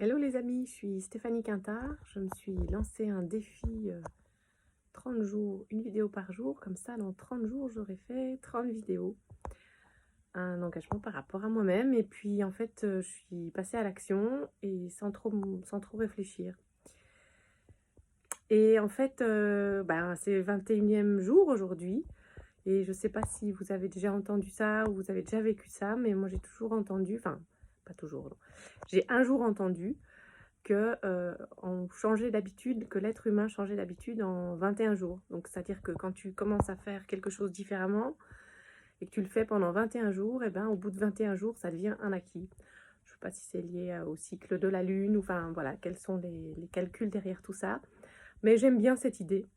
Hello les amis, je suis Stéphanie Quintard. Je me suis lancé un défi 30 jours, une vidéo par jour. Comme ça, dans 30 jours, j'aurai fait 30 vidéos. Un engagement par rapport à moi-même. Et puis, en fait, je suis passée à l'action et sans trop réfléchir. Et en fait, c'est le 21e jour aujourd'hui. Et je ne sais pas si vous avez déjà entendu ça ou vous avez déjà vécu ça, mais moi, j'ai toujours entendu, enfin, pas toujours, non. J'ai un jour entendu que on changeait d'habitude, que l'être humain changeait d'habitude en 21 jours. Donc, c'est-à-dire que quand tu commences à faire quelque chose différemment et que tu le fais pendant 21 jours, et ben, au bout de 21 jours, ça devient un acquis. Je ne sais pas si c'est lié au cycle de la Lune, ou enfin, voilà, quels sont les calculs derrière tout ça. Mais j'aime bien cette idée.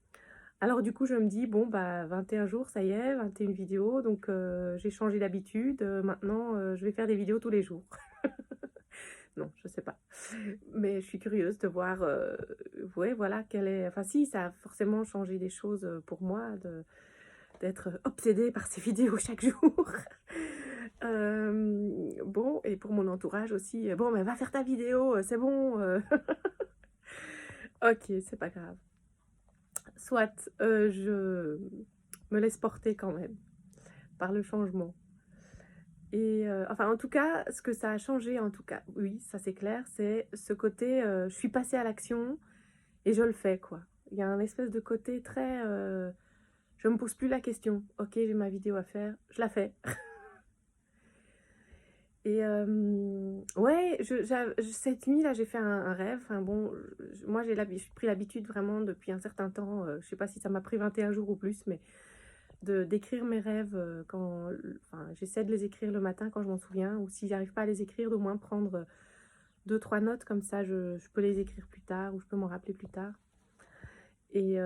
Alors du coup, je me dis, bon, 21 jours, ça y est, 21 vidéos, donc j'ai changé d'habitude. Maintenant, je vais faire des vidéos tous les jours. Non, je sais pas. Mais je suis curieuse de voir, ouais, voilà, quelle est... Enfin, si, ça a forcément changé des choses pour moi, d'être obsédée par ces vidéos chaque jour. Bon, et pour mon entourage aussi. Bon, mais va faire ta vidéo, c'est bon. Ok, c'est pas grave. Soit, je me laisse porter quand même par le changement. Et enfin, en tout cas, ce que ça a changé, en tout cas, oui, ça c'est clair, c'est ce côté, je suis passée à l'action et je le fais, quoi. Il y a un espèce de côté très, je me pose plus la question. Ok, j'ai ma vidéo à faire, je la fais. Et ouais, cette nuit là, j'ai fait un rêve. Enfin bon, moi j'ai pris l'habitude vraiment depuis un certain temps. Je sais pas si ça m'a pris 21 jours ou plus, mais d'écrire mes rêves quand, enfin, j'essaie de les écrire le matin quand je m'en souviens, ou si j'arrive pas à les écrire, d'au moins prendre deux, trois notes, comme ça je peux les écrire plus tard, ou je peux m'en rappeler plus tard. Et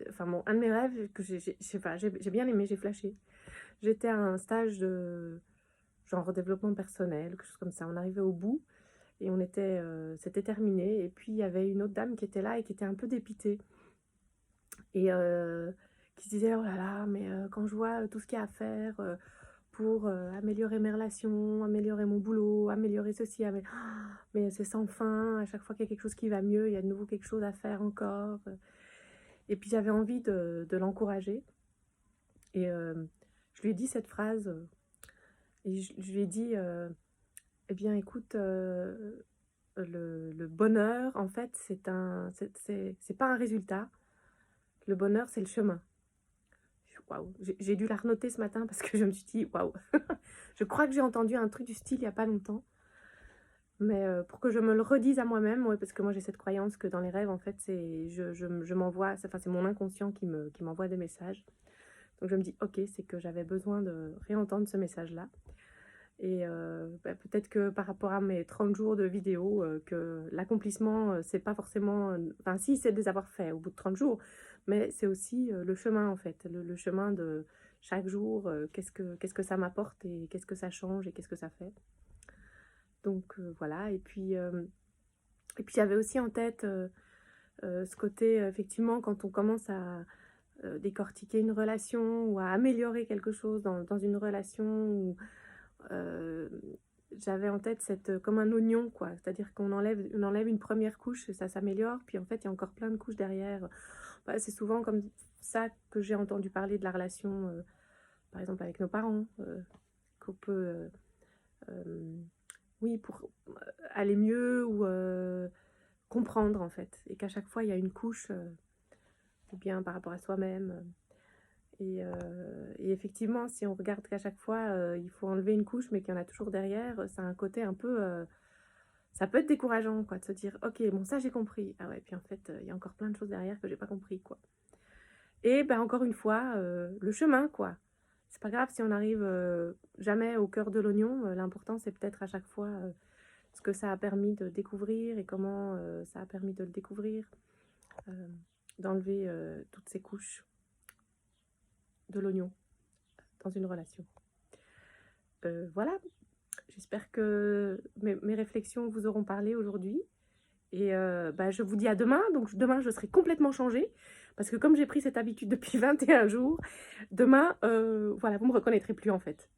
enfin bon, un de mes rêves que j'ai bien aimé, j'ai flashé. J'étais à un stage de genre développement personnel, quelque chose comme ça. On arrivait au bout et c'était terminé. Et puis il y avait une autre dame qui était là et qui était un peu dépitée. Et qui se disait, oh là là, mais quand je vois tout ce qu'il y a à faire pour améliorer mes relations, améliorer mon boulot, améliorer ceci, mais c'est sans fin, à chaque fois qu'il y a quelque chose qui va mieux, il y a de nouveau quelque chose à faire encore. Et puis j'avais envie de l'encourager. Et je lui ai dit cette phrase, et je lui ai dit, eh bien écoute, le bonheur, en fait, c'est pas un résultat. Le bonheur, c'est le chemin. Waouh, j'ai dû la renoter ce matin parce que je me suis dit, waouh, je crois que j'ai entendu un truc du style il n'y a pas longtemps. Mais pour que je me le redise à moi-même, ouais, parce que moi j'ai cette croyance que dans les rêves, en fait, je m'envoie, enfin, c'est mon inconscient qui m'envoie des messages. Donc je me dis, ok, c'est que j'avais besoin de réentendre ce message-là. Et peut-être que par rapport à mes 30 jours de vidéo, que l'accomplissement, c'est pas forcément... Enfin, si, c'est de les avoir faits au bout de 30 jours, mais c'est aussi le chemin, en fait. Le chemin de chaque jour, qu'est-ce que ça m'apporte et qu'est-ce que ça change et qu'est-ce que ça fait. Donc voilà, et puis j'avais aussi en tête ce côté, effectivement, quand on commence à décortiquer une relation ou à améliorer quelque chose dans une relation, ou j'avais en tête comme un oignon, quoi. C'est-à-dire qu'on enlève une première couche, ça s'améliore, puis en fait, il y a encore plein de couches derrière. C'est souvent comme ça que j'ai entendu parler de la relation, par exemple, avec nos parents, qu'on peut, oui, pour aller mieux ou comprendre, en fait. Et qu'à chaque fois, il y a une couche, ou bien par rapport à soi-même. Et effectivement, si on regarde qu'à chaque fois, il faut enlever une couche, mais qu'il y en a toujours derrière, ça a un côté un peu... ça peut être décourageant, quoi, de se dire, ok, bon, ça j'ai compris. Ah ouais, puis en fait, il y a encore plein de choses derrière que j'ai pas compris, quoi. Et encore une fois, le chemin, quoi. C'est pas grave si on n'arrive jamais au cœur de l'oignon. L'important, c'est peut-être à chaque fois ce que ça a permis de découvrir et comment ça a permis de le découvrir. D'enlever toutes ces couches de l'oignon dans une relation. Voilà, j'espère que mes réflexions vous auront parlé aujourd'hui. Et je vous dis à demain. Donc demain, je serai complètement changée. Parce que comme j'ai pris cette habitude depuis 21 jours, demain, voilà, vous ne me reconnaîtrez plus en fait.